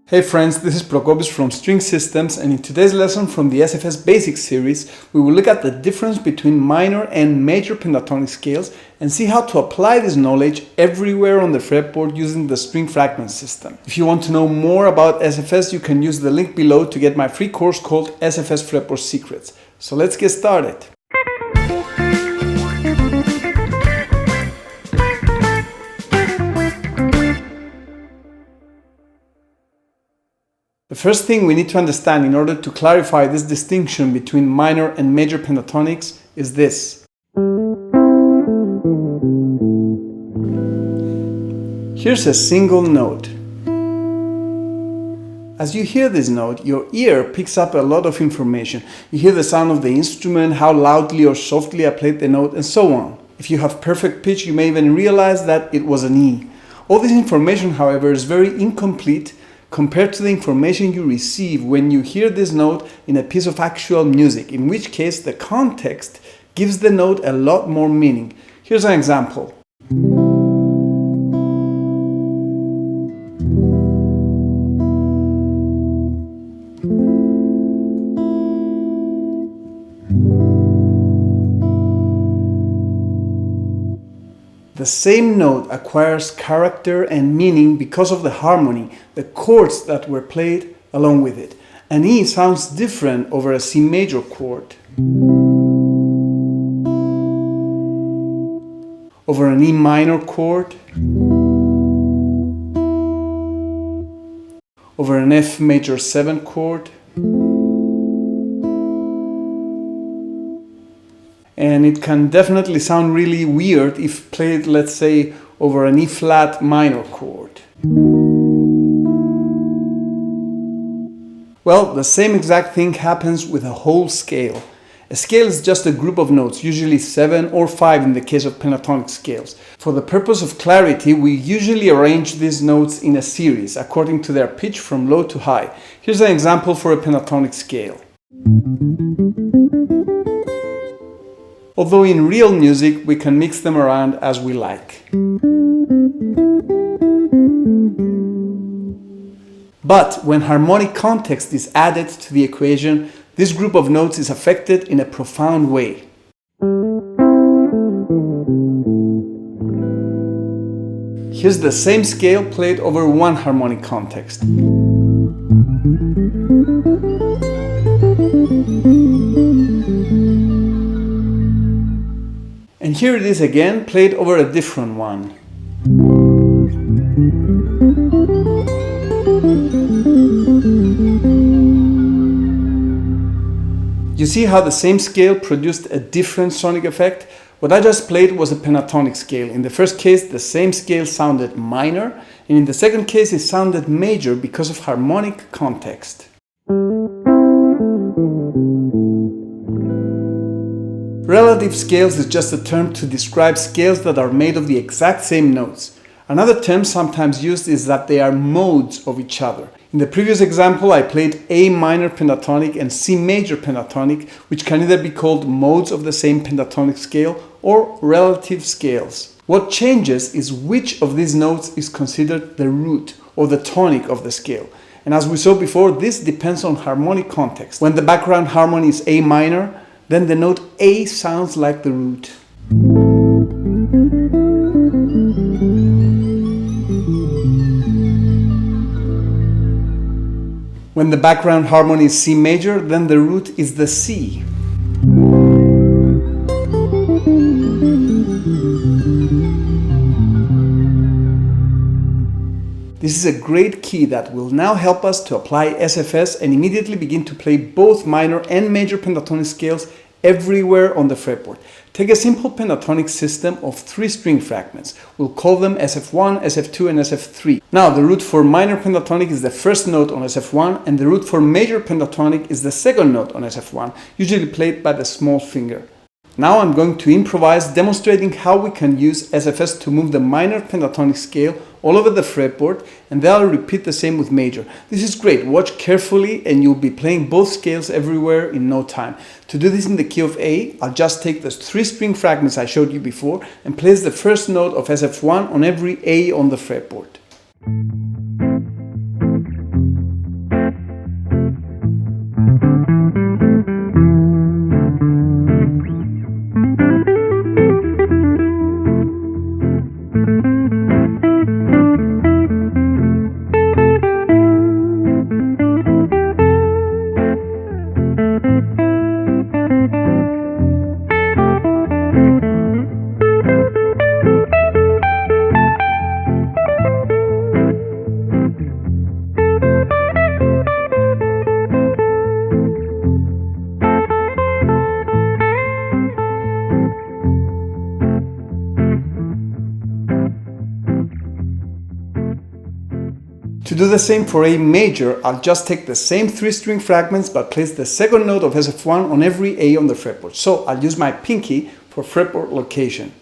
Hey friends, this is Prokopis from String Systems, and in today's lesson from the SFS Basics series, we will look at the difference between minor and major pentatonic scales and see how to apply this knowledge everywhere on the fretboard using the string fragment system. If you want to know more about SFS, you can use the link below to get my free course called SFS Fretboard Secrets. So let's get started. The first thing we need to understand in order to clarify this distinction between minor and major pentatonics is this. Here's a single note. As you hear this note, your ear picks up a lot of information. You hear the sound of the instrument, how loudly or softly I played the note, and so on. If you have perfect pitch, you may even realize that it was an E. All this information, however, is very incomplete compared to the information you receive when you hear this note in a piece of actual music, in which case the context gives the note a lot more meaning. Here's an example. The same note acquires character and meaning because of the harmony, the chords that were played along with it. An E sounds different over a C major chord, over an E minor chord, over an F major 7 chord, and it can definitely sound really weird if played, let's say, over an E flat minor chord. Well, the same exact thing happens with a whole scale. A scale is just a group of notes, usually 7 or 5 in the case of pentatonic scales. For the purpose of clarity, we usually arrange these notes in a series according to their pitch from low to high. Here's an example for a pentatonic scale. Although in real music we can mix them around as we like. But when harmonic context is added to the equation, this group of notes is affected in a profound way. Here's the same scale played over one harmonic context. And here it is again, played over a different one. You see how the same scale produced a different sonic effect? What I just played was a pentatonic scale. In the first case, the same scale sounded minor, and in the second case, it sounded major because of harmonic context. Relative scales is just a term to describe scales that are made of the exact same notes. Another term sometimes used is that they are modes of each other. In the previous example, I played A minor pentatonic and C major pentatonic, which can either be called modes of the same pentatonic scale or relative scales. What changes is which of these notes is considered the root or the tonic of the scale. And as we saw before, this depends on harmonic context. When the background harmony is A minor, then the note A sounds like the root. When the background harmony is C major, then the root is the C. This is a great key that will now help us to apply SFS and immediately begin to play both minor and major pentatonic scales everywhere on the fretboard. Take a simple pentatonic system of 3 string fragments. We'll call them SF1, SF2, and SF3. Now, the root for minor pentatonic is the first note on SF1, and the root for major pentatonic is the second note on SF1, usually played by the small finger. Now I'm going to improvise, demonstrating how we can use SFS to move the minor pentatonic scale all over the fretboard, and then I'll repeat the same with major. This is great. Watch carefully and you'll be playing both scales everywhere in no time. To do this in the key of A, I'll just take those 3 string fragments I showed you before and place the first note of SF1 on every A on the fretboard. To do the same for A major, I'll just take the same 3 string fragments but place the second note of SF1 on every A on the fretboard. So I'll use my pinky for fretboard location.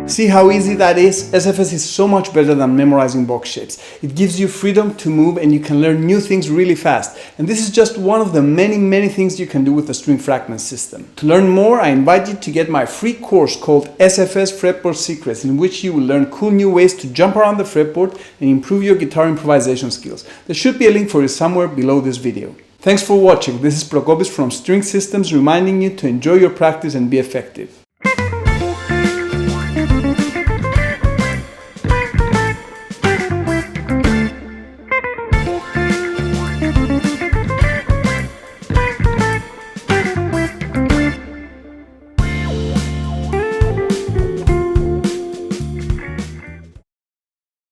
See how easy that is? SFS is so much better than memorizing box shapes. It gives you freedom to move and you can learn new things really fast. And this is just one of the many things you can do with the string fragment system. To learn more, I invite you to get my free course called SFS Fretboard Secrets, in which you will learn cool new ways to jump around the fretboard and improve your guitar improvisation skills. There should be a link for it somewhere below this video. Thanks for watching. This is Prokopis from String Systems reminding you to enjoy your practice and be effective.